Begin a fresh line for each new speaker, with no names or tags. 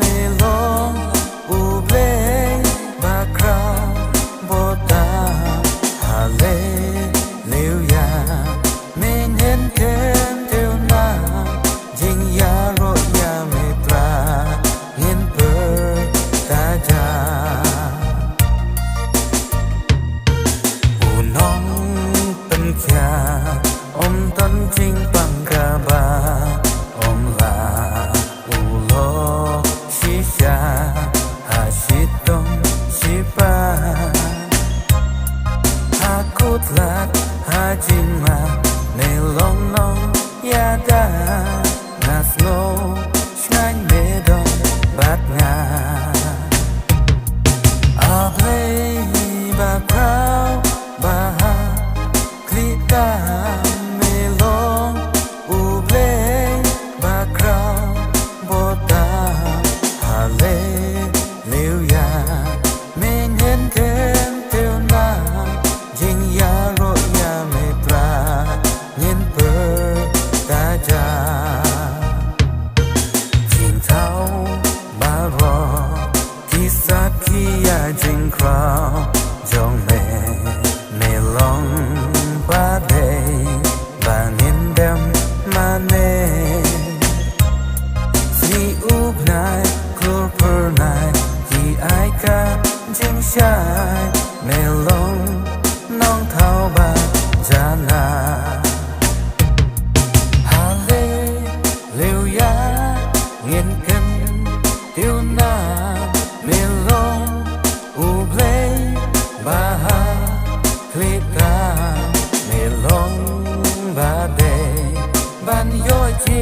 mê long u ble ba krao bo ta hà lê liu ya mình hen thêm theo na jing ya ro ya me tra hin per ta ja u nong pen kya om tan jing bang ka ba om la u lo shi sha ha shi tong shi pa ha kut lat ha jin ma ne long nong ya da na slow shine me don bat nga a play ba crow ba ha klita me long u play ba crow bo ta ha le liu ya mình hen thêm theo na jing ya ro ya me tra nhìn per ta ja jing thao ba ro ki sa ki ya jing crow jong me long ba de ba nhìn dem ma ne si up nai klur per nai ki ai ka jing shai me long nong thao ba jana hà lê liu ya nghiền cân tiêu na me long u ble ba ha klita me long ba de ban yo chi